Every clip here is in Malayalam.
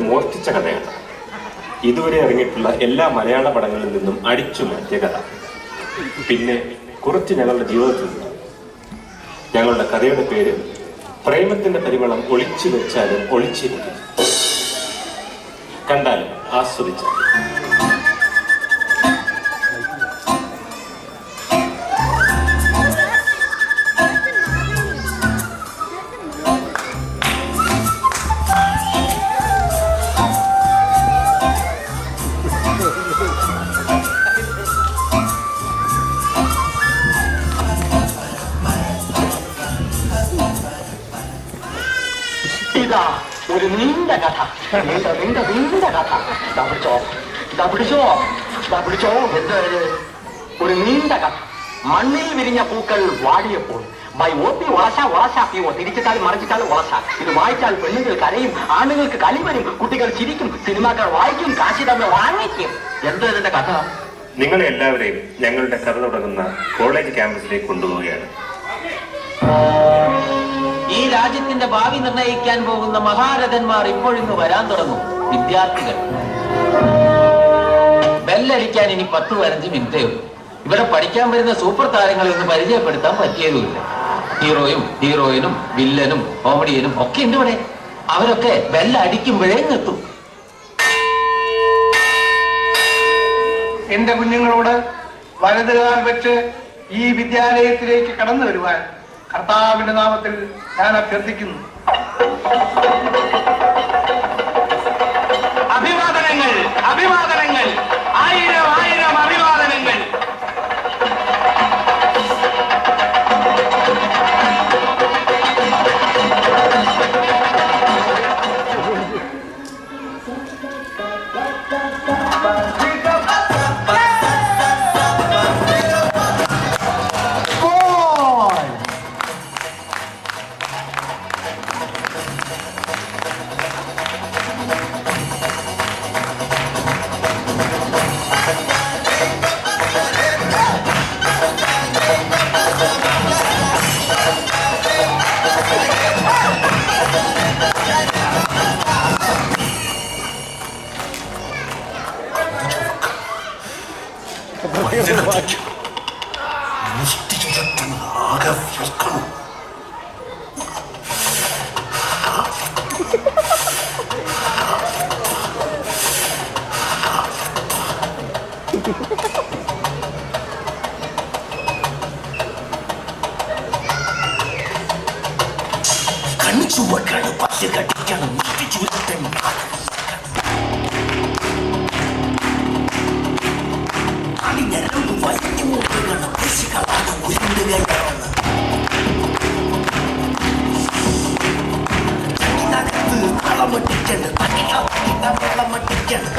മോഷ്ടിച്ച കഥയാണ്. ഇതുവരെ ഇറങ്ങിയിട്ടുള്ള എല്ലാ മലയാള പടങ്ങളിൽ നിന്നും അടിച്ചു മാറ്റിയ കഥ. പിന്നെ കുറച്ച് ഞങ്ങളുടെ ജീവിതത്തിൽ നിന്ന്. ഞങ്ങളുടെ കഥയുടെ പേര് പ്രേമത്തിന്റെ പരിമളം ഒളിച്ചു വെച്ചാലും ഒളിച്ചിരിക്കും. കണ്ടാലും ആസ്വദിച്ചാലും. ഒരു നീണ്ട കഥ, നീണ്ട കഥ. ഒരു നീണ്ട കഥ. മണ്ണിൽ വിരിഞ്ഞ പൂക്കൾ വാടിയപ്പോൾ ബൈ ഓപ്പി വളശാപ്പിയോ തിരിച്ചിട്ടാലും മറിച്ചിട്ടാലും വളശ. ഇത് വായിച്ചാൽ പെണ്ണുങ്ങൾ കരയും, ആണുങ്ങൾക്ക് കളി വരും, കുട്ടികൾ ചിരിക്കും, സിനിമാക്കാർ വായിക്കും, കാശി തമ്മിൽ വാങ്ങിക്കും. എന്താ ഇതിന്റെ കഥ? നിങ്ങളെ എല്ലാവരെയും ഞങ്ങളുടെ കഥ തുടങ്ങുന്ന കോളേജ് ക്യാമ്പസിലേക്ക് കൊണ്ടുപോവുകയാണ്. ഈ രാജ്യത്തിന്റെ ഭാവി നിർണ്ണയിക്കാൻ പോകുന്ന മഹാരഥന്മാർ ഇപ്പോഴിന്ന് വരാൻ തുടങ്ങും. വിദ്യാർത്ഥികൾ. ബെല്ലടിക്കാൻ ഇനി 10-15 മിനിറ്റേ ഉള്ളൂ. ഇവിടെ പഠിക്കാൻ വരുന്ന സൂപ്പർ താരങ്ങളെ ഒന്ന് പരിചയപ്പെടുത്താൻ പറ്റിയതുമില്ല. ഹീറോയിനും വില്ലനും കോമഡിയനും ഒക്കെ ഉണ്ട് ഇവിടെ. അവരൊക്കെ ബെല്ലടിക്കുമ്പോഴേ എത്തും. എന്റെ കുഞ്ഞുങ്ങളോട് വലതുകാൽ വെച്ച് ഈ വിദ്യാലയത്തിലേക്ക് കടന്നു വരുവാൻ കർത്താവിന്റെ നാമത്തിൽ ഞാൻ അഭ്യർത്ഥിക്കുന്നു. അഭിവാദനങ്ങൾ, അഭിവാദനങ്ങൾ, 1000 അഭിവാദനങ്ങൾ. കണ്ണുചുവക്കണം, പല്ല് കടിക്കണം, മുഷ്ടി ചുരുട്ടണം. അണിഞ്ഞരമ്പ് വലിഞ്ഞു മുറുകണം, പേശികളാണ് ഉരുണ്ടുകയാണ്. ചങ്ങിനകത്ത് താളമട്ടിക്കണം, താളമട്ടിക്കണം.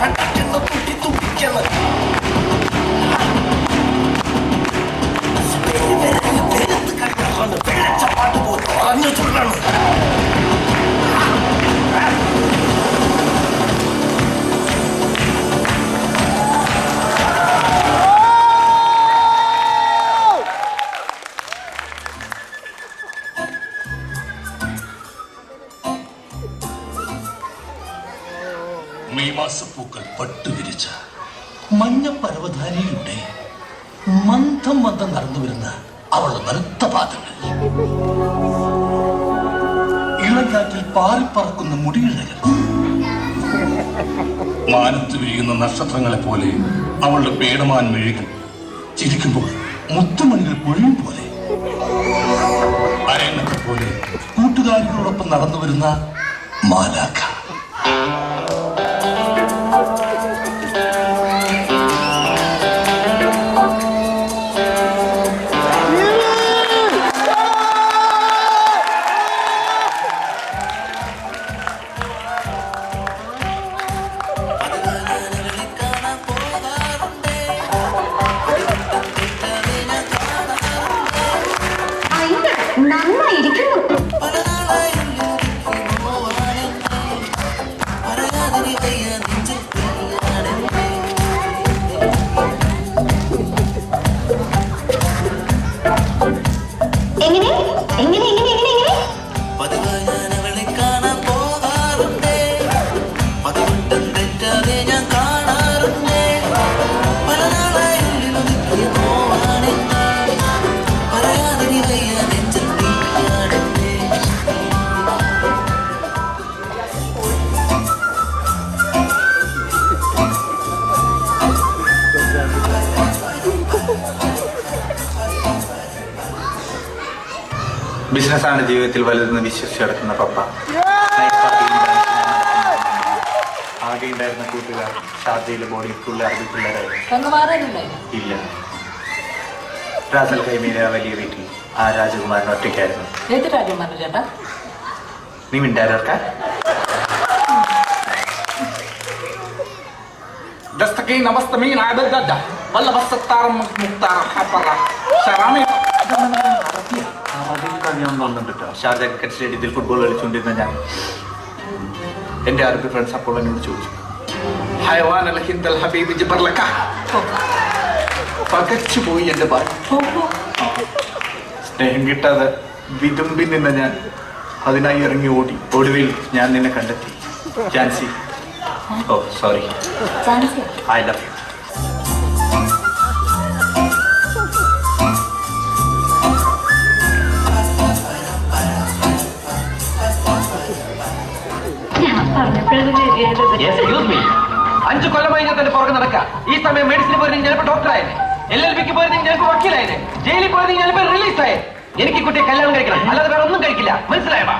പടക്കുന്നു, തുട്ടി തുപ്പിക്കണം. വെള്ളച്ചപ്പാട്ട് പോലെ പറഞ്ഞു ചൊല്ലണം. മെയ് മാസപ്പൂക്കൾ പട്ടുവിരിച്ച മഞ്ഞപ്പർവ്വതാനിയിലൂടെ മന്ദം നടന്നു വരുന്ന അവളുടെ നൃത്ത പാദങ്ങൾ, ഇളങ്കാറ്റിൽ പാറിപ്പറക്കുന്ന മുടിയിഴകൾ, മാനത്ത് വീഴുന്ന നക്ഷത്രങ്ങളെ പോലെ അവളുടെ പേടമാൻ മെഴുകൾ, ചിരിക്കുമ്പോൾ മുത്തുമണികൾ പൊഴിയും പോലെ, അരങ്ങത്തെ പോലെ കൂട്ടുകാരികളോടൊപ്പം നടന്നു വരുന്ന മാലാഖ. എങ്ങനെ എങ്ങനെ എങ്ങനെ എങ്ങനെ എങ്ങനെ പതിവായി ഞാൻ അവളെ കാണാൻ പോകാറുണ്ട്, പതിവട്ടം തെറ്റാതെ ഞാൻ കാണാറുണ്ട്. പല നാളായി ഉള്ളിലൊതുക്കിയ നോവാണെന്ന് പറയാതെ നീ വയ്യ നെഞ്ചിൽ നീയാണെന്ന്. ബിസിനസ്സാണ് ജീവിതത്തിൽ വലുതെന്ന് വിശ്വസിച്ചെടുക്കുന്ന പപ്പ. ആകെ ഉണ്ടായിരുന്ന കൂട്ടുകാർ ഷാർജയിലെ ബോർഡിംഗ് സ്കൂളിലെ അറബി പിള്ളേരായിരുന്നു. ഇല്ല, റാസൽ ഖൈമയിലെ ആ വലിയ വീട്ടിൽ ആ രാജകുമാരൻ ഒറ്റയ്ക്കായിരുന്നു. ഏത് രാജകുമാരൻ ചേട്ടാ? നീ മിണ്ടാരർക്കാ? دستقين مستمين عبد جدة ولا بس الطار مختار حفرة شرامي. ഷാർജ ക്രിക്കറ്റ് സ്റ്റേഡിയത്തിൽ ഫുട്ബോൾ കളിച്ചുകൊണ്ടിരുന്ന ഞാൻ എൻ്റെ അറബി ഫ്രണ്ട്സ് അപ്പോൾ എന്നോട് ചോദിച്ചു, حيوان الهند الحبيب جبر لك. പകച്ചു പോയി എൻ്റെ ഭാര്യ. സ്നേഹം കിട്ടാതെ വിതുമ്പി നിന്ന ഞാൻ അതിനായി ഇറങ്ങി ഓടി. ഒടുവിൽ ഞാൻ നിന്നെ കണ്ടെത്തി. Jancy. Oh sorry, I love you. Excuse me. 5 കൊല്ലമായി ഞാൻ തന്നെ പുറകെ നടക്കാം. ഈ സമയം മെഡിസിന് പോയിരുന്നെങ്കിൽ ചിലപ്പോൾ ഡോക്ടറായനെ, LLB പോയിരുന്നെങ്കിൽ ചിലപ്പോൾ വക്കീലായനെ, ജയിലിൽ പോയിരുന്നെങ്കിൽ ചിലപ്പോൾ റിലീസായേ. എനിക്ക് കുട്ടിയെ കല്യാണം കഴിക്കണം, അല്ലാതെ വേറെ ഒന്നും കഴിക്കില്ല. മനസ്സിലായവാ?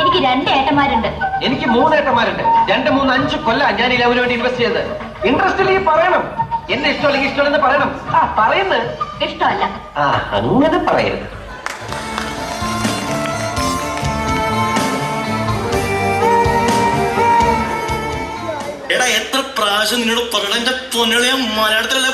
എനിക്ക് 2 ഏട്ടന്മാരുണ്ട്. എനിക്ക് 3 ഏട്ടന്മാരുണ്ട്. 2, 3, 5 കൊല്ലം ഞാൻ ഈ ലവിന് വേണ്ടി ഇൻവെസ്റ്റ് ചെയ്തത്. ഇൻട്രസ്റ്റ് ഇല്ലെങ്കിൽ പറയണം. എന്നെ ഇഷ്ടമല്ലെങ്കിൽ ഇഷ്ടമല്ലെന്ന് പറയണം. പറയുന്നത് ഇഷ്ടമല്ല. അങ്ങനെ പറയരുത്. എടാ എത്ര പ്രാവശ്യം നിന്നോട് പറയണ എന്റെ പൊന്നളിയ മലയാളത്തിലല്ല.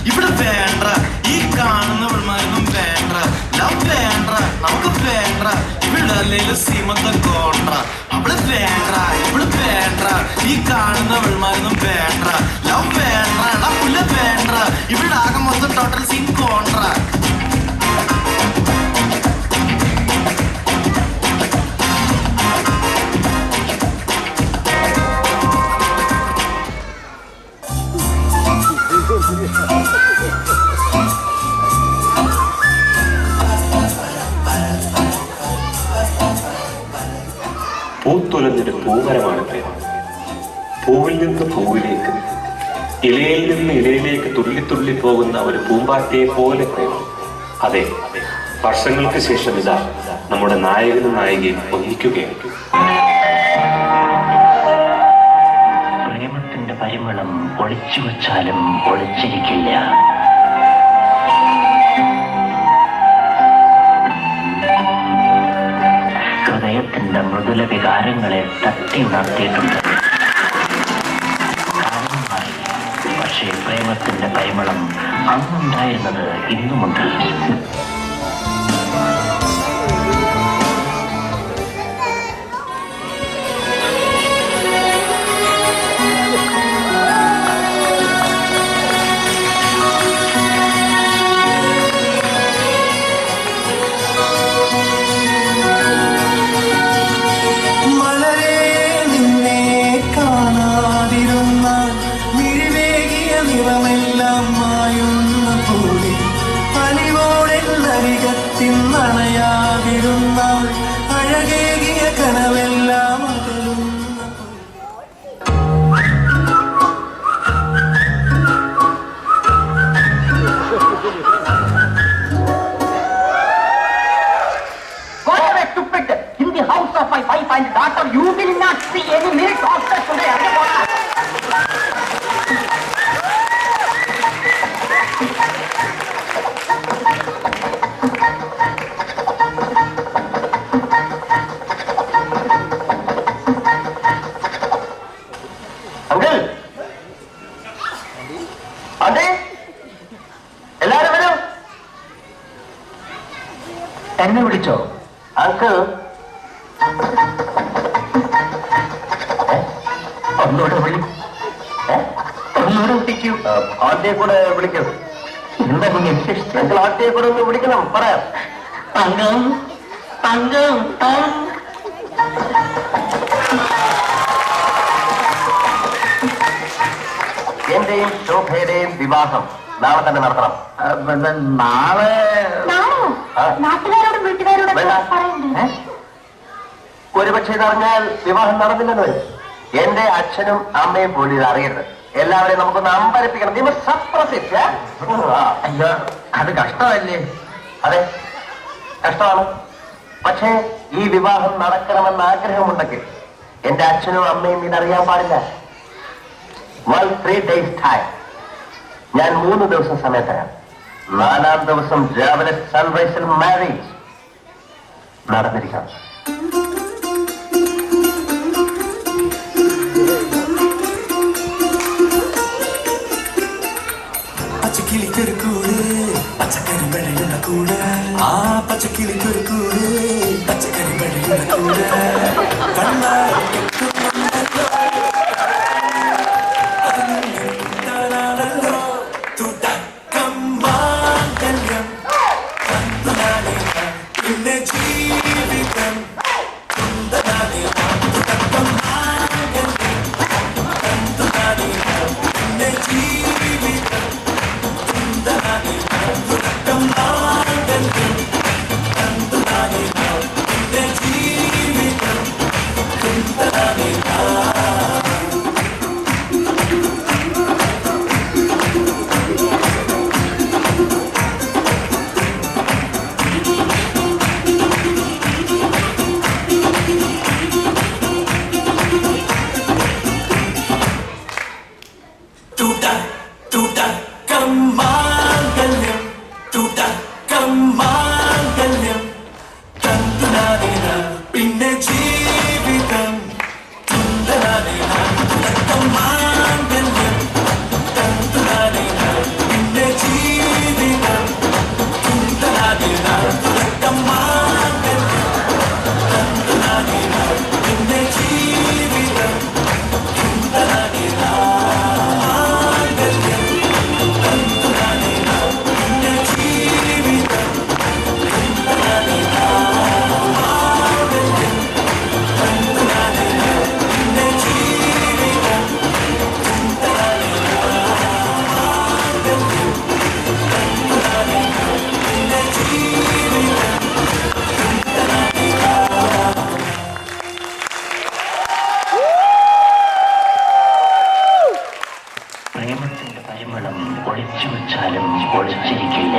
ഇവിടെ വേണ്ട, ഈ കാണുന്ന വിൾമാരൊന്നും വേണ്ട, ലവ് വേണ്ട, നമുക്ക് വേണ്ട. ഇവിടെ അല്ലെങ്കിലും സീമത്തെ കോണ്ട. അവിടെ വേണ്ട, ഇവിടെ വേണ്ട, ഈ കാണുന്ന വിൾമാരൊന്നും വേണ്ട, ലവ് വേണ്ട, പുല്ല വേണ്ട. ഇവിടെ ആകെ മൊത്തം ടോട്ടൽ സീൻ കോണ്ട. പൂത്തുലഞ്ഞൊരു പൂമരമാണ് പ്രേമം. പൂവിൽ നിന്ന് പൂവിലേക്ക്, ഇലയിൽ നിന്ന് ഇലയിലേക്ക് തുള്ളി തുള്ളി പോകുന്ന ഒരു പൂമ്പാറ്റയെ പോലെ പ്രേമം. അതെ, വർഷങ്ങൾക്ക് ശേഷം ഇതാ നമ്മുടെ നായകനും നായികയും ഒന്നിക്കുകയാണ്. പ്രേമത്തിന്റെ പരിമളം ഒളിച്ചു വച്ചാലും ഒളിച്ചിരിക്കില്ല. ഹൃദയത്തിന്റെ മൃദുല വികാരങ്ങളെ തട്ടി ഉണർത്തിയിട്ടുണ്ട്. കാലമായി, പക്ഷേ പ്രേമത്തിന്റെ പരിമളം അന്നുണ്ടായിരുന്നത് ഇന്നുമുണ്ട്. അഴകേകിയ കനവെല്ലാം In the house of my wife and daughter, you will not see any mere doctor today. Uncle, Auntie, എല്ലാരും വരൂ. എന്നെ വിളിച്ചോ? അങ്കിൾ ഒന്നുകൂടെ ഒന്നുകൂടെ വിളിക്കൂ. ആദ്യയെ കൂടെ വിളിക്കൂ. എന്താ നിങ്ങൾ ഞങ്ങൾ ആദ്യയെ കൂടെ ഒന്ന് വിളിക്കണം. പറയാം. തങ്കം തങ്കം എന്റെയും ശോഭയുടെയും വിവാഹം നാളെ തന്നെ നടത്തണം. നാളെ നാട്ടുകാരോടും വീട്ടുകാരോടും വേണ്ട. പറയണ്ടേ? ഒരുപക്ഷെ ഇതറിഞ്ഞാൽ വിവാഹം നടന്നില്ലെന്ന് വരും. എന്റെ അച്ഛനും അമ്മയും പോലും ഇത് അറിയരുത്. എല്ലാവരെയും നമുക്കൊന്ന് അമ്പരപ്പിക്കണം. അയ്യോ, അത് കഷ്ടമല്ലേ? അതെ, കഷ്ടമാണ്. പക്ഷേ ഈ വിവാഹം നടക്കണമെന്ന് ആഗ്രഹമുണ്ടെങ്കിൽ എന്റെ അച്ഛനും അമ്മയും ഇതറിയാൻ പാടില്ല. 3 days time. ഞാൻ 3 ദിവസം സമയം തരാം. 4-ാം ദിവസം രാവിലെ സൺറൈസിൽ മാരേജ് നടന്നിരിക്കണം. പച്ചക്കിളിക്കൊരു കൂട് പച്ചക്കറി വെള്ളയുള്ള കൂട് ആ പച്ചക്കിളിക്കൊരു കൂട് പച്ചക്കറി വെള്ളയുള്ള കൂട് തുടക്കം മാംഗല്യം പിന്നെ ജീവിതം തുടക്കം മാംഗല്യം പിന്നെ ജീവിതം തുടക്കം മാംഗല്യം തുടക്കം മാംഗല്യം തന്തുനാനേന പിന്നെ ജീവിതം തുന്തനാനേന തുടക്കം മാംഗല്യം തന്തുനാനേന പിന്നെ ജീവിതം തുന്തനാനേന തുടക്കം മാംഗല്യം തന്തുനാനേന പിന്നെ ജീവിതം തുന്തനാനേന പ്രേമത്തിന്റെ പരിമളം ഒളിച്ചു വെച്ചാലും ഒളിച്ചിരിക്കില്ല.